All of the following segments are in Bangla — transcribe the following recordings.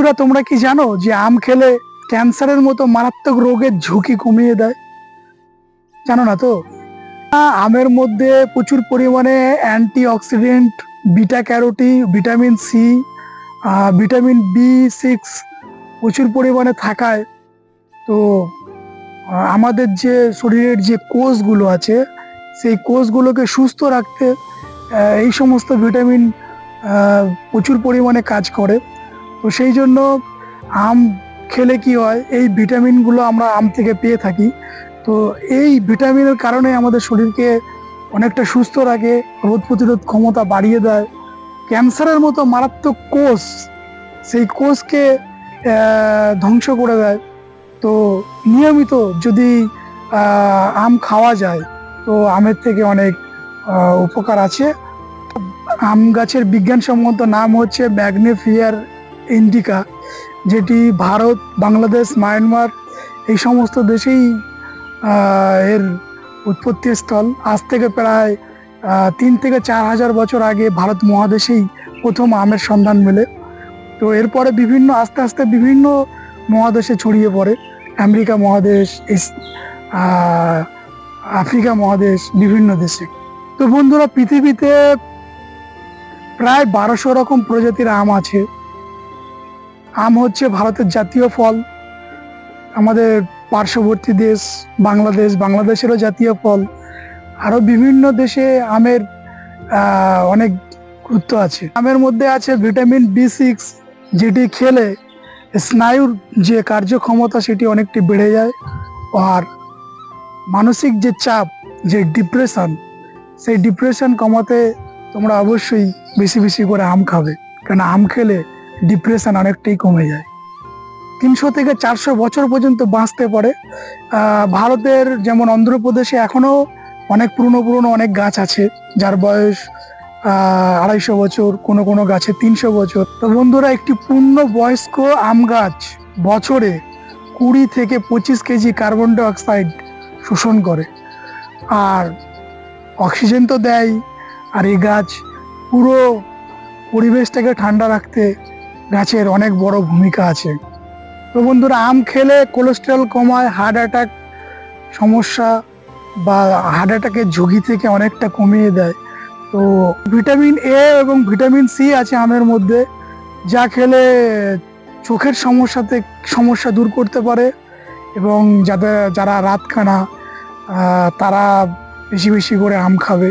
বন্ধুরা, তোমরা কি জানো যে আম খেলে ক্যান্সারের মতো মারাত্মক রোগের ঝুঁকি কমিয়ে দেয়? জানো না তো? আমের মধ্যে প্রচুর পরিমাণে antioxidant, beta carotene, vitamin C, vitamin বি6 প্রচুর পরিমাণে থাকায় তো আমাদের যে শরীরের যে কোষগুলো আছে সেই কোষগুলোকে সুস্থ রাখতে এই সমস্ত ভিটামিন প্রচুর পরিমাণে কাজ করে। তো সেই জন্য আম খেলে কি হয়, এই ভিটামিনগুলো আমরা আম থেকে পেয়ে থাকি। তো এই ভিটামিনের কারণে আমাদের শরীরকে অনেকটা সুস্থ রাখে, রোগ প্রতিরোধ ক্ষমতা বাড়িয়ে দেয়। ক্যান্সারের মতো মারাত্মক কোষ, সেই কোষকে ধ্বংস করে দেয়। তো নিয়মিত যদি আম খাওয়া যায় তো আমের থেকে অনেক উপকার আছে। আম গাছের বিজ্ঞানসম্মত নাম হচ্ছে ম্যাগনিফিয়ার ইন্ডিকা, যেটি ভারত, বাংলাদেশ, মায়ানমার এই সমস্ত দেশেই এর উৎপত্তি স্থল। আজ থেকে প্রায় 3 থেকে 4 হাজার বছর আগে ভারত মহাদেশেই প্রথম আমের সন্ধান মেলে। তো এরপরে আস্তে আস্তে বিভিন্ন মহাদেশে ছড়িয়ে পড়ে, আমেরিকা মহাদেশ, আফ্রিকা মহাদেশ, বিভিন্ন দেশে। তো বন্ধুরা, পৃথিবীতে প্রায় 1200 রকম প্রজাতির আম আছে। আম হচ্ছে ভারতের জাতীয় ফল। আমাদের পার্শ্ববর্তী দেশ বাংলাদেশেরও জাতীয় ফল। আরও বিভিন্ন দেশে আমের অনেক গুরুত্ব আছে। আমের মধ্যে আছে ভিটামিন বি6, যেটি খেলে স্নায়ুর যে কার্যক্ষমতা সেটি অনেকটি বেড়ে যায়। আর মানসিক যে চাপ, যে ডিপ্রেশন, সেই ডিপ্রেশন কমাতে তোমরা অবশ্যই বেশি বেশি করে আম খাবে, কারণ আম খেলে ডিপ্রেশন অনেকটাই কমে যায়। 300 থেকে 400 বছর পর্যন্ত বাঁচতে পারে। ভারতের যেমন অন্ধ্রপ্রদেশে এখনো অনেক পুরনো অনেক গাছ আছে যার বয়স 250 বছর, কোনো গাছে 300 বছর। তো বন্ধুরা, একটি পূর্ণবয়স্ক আম গাছ বছরে 20 থেকে 25 কেজি কার্বন ডাই অক্সাইড শোষণ করে, আর অক্সিজেন তো দেয়। আর এই গাছ পুরো পরিবেশটাকে ঠান্ডা রাখতে গাছের অনেক বড় ভূমিকা আছে। তো বন্ধুরা, আম খেলে কোলেস্টেরল কমায়, হার্ট অ্যাটাক সমস্যা বা হার্ট অ্যাটাকের ঝুঁকি থেকে অনেকটা কমিয়ে দেয়। তো ভিটামিন এ এবং ভিটামিন সি আছে আমের মধ্যে, যা খেলে চোখের সমস্যা দূর করতে পারে। এবং যারা রাতকানা তারা বেশি বেশি করে আম খাবে।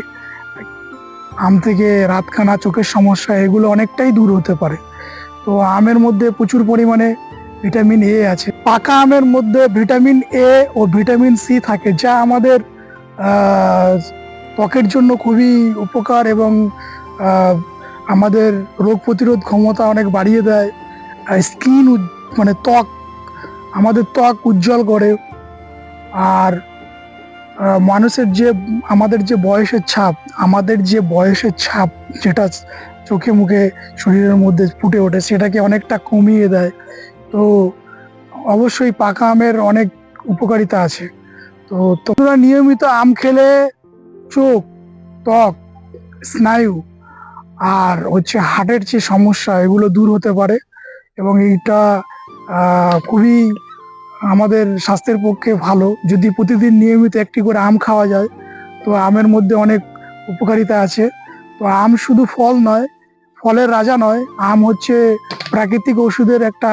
আম থেকে রাতকানা, চোখের সমস্যা এগুলো অনেকটাই দূর হতে পারে। তো আমের মধ্যে প্রচুর পরিমাণে ভিটামিন এ আছে। পাকা আমের মধ্যে ভিটামিন এ ও ভিটামিন সি থাকে, যা আমাদের ত্বকের জন্য খুবই উপকার এবং আমাদের রোগ প্রতিরোধ ক্ষমতা অনেক বাড়িয়ে দেয়। স্কিন মানে আমাদের ত্বক উজ্জ্বল করে। আর আমাদের যে বয়সের ছাপ যেটা চোখে মুখে শরীরের মধ্যে ফুটে ওঠে, সেটাকে অনেকটা কমিয়ে দেয়। তো অবশ্যই পাকা আমের অনেক উপকারিতা আছে। তো তোমরা নিয়মিত আম খেলে চোখ, ত্বক, স্নায়ু আর হার্টের যে সমস্যা এগুলো দূর হতে পারে। এবং এইটা খুবই আমাদের স্বাস্থ্যের পক্ষে ভালো। যদি প্রতিদিন নিয়মিত একটি করে আম খাওয়া যায়, তো আমের মধ্যে অনেক উপকারিতা আছে। তো আম শুধু ফল নয়, ফলের রাজা নয়, আম হচ্ছে প্রাকৃতিক ওষুধের একটা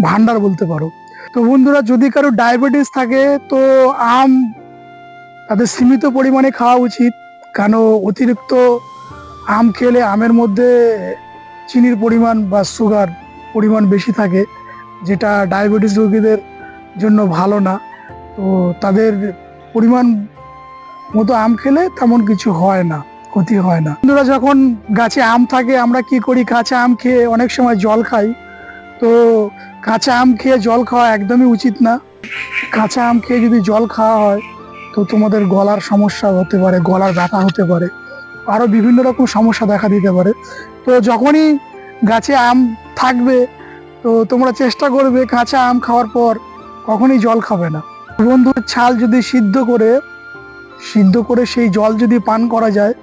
ভান্ডার বলতে পারো। তো বন্ধুরা, যদি কারো ডায়াবেটিস থাকে তো আম তাদের সীমিত পরিমাণে খাওয়া উচিত, কারণ অতিরিক্ত আম খেলে আমের মধ্যে চিনির পরিমাণ বা সুগার পরিমাণ বেশি থাকে, যেটা ডায়াবেটিস রোগীদের জন্য ভালো না। তো তাদের পরিমাণ মতো আম খেলে তেমন কিছু হয় না, ক্ষতি হয় না। বন্ধুরা, যখন গাছে আম থাকে আমরা কি করি, কাঁচা আম খেয়ে অনেক সময় জল খাই। তো কাঁচা আম খেয়ে জল খাওয়া একদমই উচিত না। কাঁচা আম খেয়ে যদি জল খাওয়া হয় তো তোমাদের গলার সমস্যা হতে পারে, গলার ব্যথা হতে পারে, আরও বিভিন্ন রকম সমস্যা দেখা দিতে পারে। তো যখনই গাছে আম থাকবে তো তোমরা চেষ্টা করবে কাঁচা আম খাওয়ার পর কখনই জল খাবে না। বন্ধুর ছাল যদি সিদ্ধ করে সেই জল যদি পান করা যায়,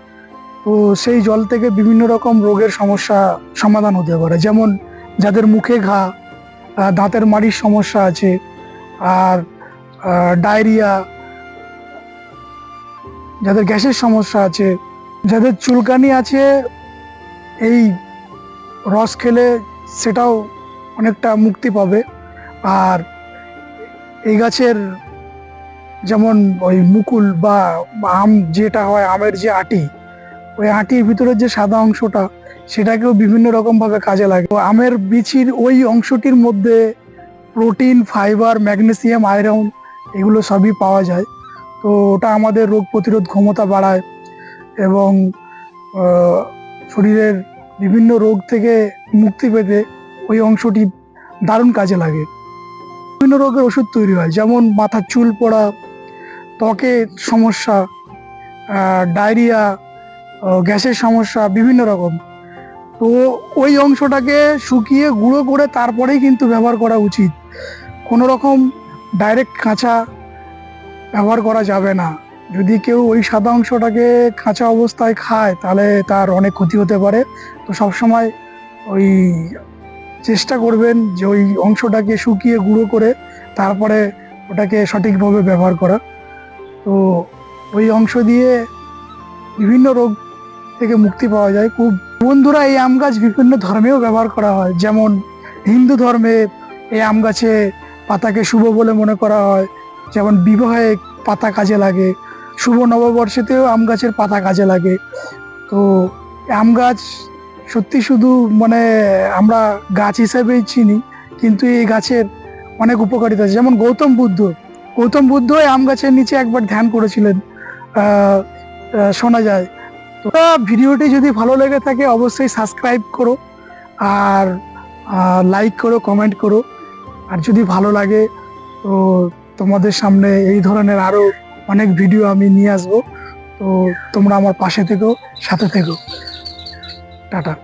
তো সেই জল থেকে বিভিন্ন রকম রোগের সমস্যা সমাধান হতে পারে। যেমন যাদের মুখে ঘা, দাঁতের মাড়ির সমস্যা আছে, আর ডায়রিয়া, যাদের গ্যাসের সমস্যা আছে, যাদের চুলকানি আছে, এই রস খেলে সেটাও অনেকটা মুক্তি পাবে। আর এই গাছের যেমন ওই মুকুল বা আম যেটা হয়, আমের যে আটি, ওই আটির ভিতরের যে সাদা অংশটা, সেটাকেও বিভিন্ন রকম ভাবে কাজে লাগে। তো আমের বিচির ওই অংশটির মধ্যে প্রোটিন, ফাইবার, ম্যাগনেসিয়াম, আয়রন এগুলো সবই পাওয়া যায়। তো ওটা আমাদের রোগ প্রতিরোধ ক্ষমতা বাড়ায় এবং শরীরের বিভিন্ন রোগ থেকে মুক্তি পেতে ওই অংশটি দারুণ কাজে লাগে। বিভিন্ন রোগের ওষুধ তৈরি হয়, যেমন মাথার চুল পড়া, ত্বকের সমস্যা, ডায়রিয়া, গ্যাসের সমস্যা, বিভিন্ন রকম। তো ওই অংশটাকে শুকিয়ে গুঁড়ো করে তারপরেই কিন্তু ব্যবহার করা উচিত। কোনো রকম ডাইরেক্ট কাঁচা ব্যবহার করা যাবে না। যদি কেউ ওই সাদা অংশটাকে কাঁচা অবস্থায় খায় তাহলে তার অনেক ক্ষতি হতে পারে। তো সবসময় ওই চেষ্টা করবেন যে ওই অংশটাকে শুকিয়ে গুঁড়ো করে তারপরে ওটাকে সঠিকভাবে ব্যবহার করা। তো ওই অংশ দিয়ে বিভিন্ন রোগ থেকে মুক্তি পাওয়া যায় খুব। বন্ধুরা, এই আম গাছ বিভিন্ন ধর্মেও ব্যবহার করা হয়। যেমন হিন্দু ধর্মে এই আম গাছে পাতাকে শুভ বলে মনে করা হয়, যেমন বিবাহে পাতা কাজে লাগে, শুভ নববর্ষেতেও আম গাছের পাতা কাজে লাগে। তো আম গাছ সত্যি শুধু মানে আমরা গাছ হিসেবেই চিনি, কিন্তু এই গাছের অনেক উপকারিতা আছে। যেমন গৌতম বুদ্ধ এই আম গাছের নিচে একবার ধ্যান করেছিলেন, শোনা যায়। তো ভিডিওটি যদি ভালো লেগে থাকে অবশ্যই সাবস্ক্রাইব করো, আর লাইক করো, কমেন্ট করো। আর যদি ভালো লাগে তো তোমাদের সামনে এই ধরনের আরো অনেক ভিডিও আমি নিয়ে আসবো। তো তোমরা আমার পাশে থেকো, সাথে থেকো। টাটা।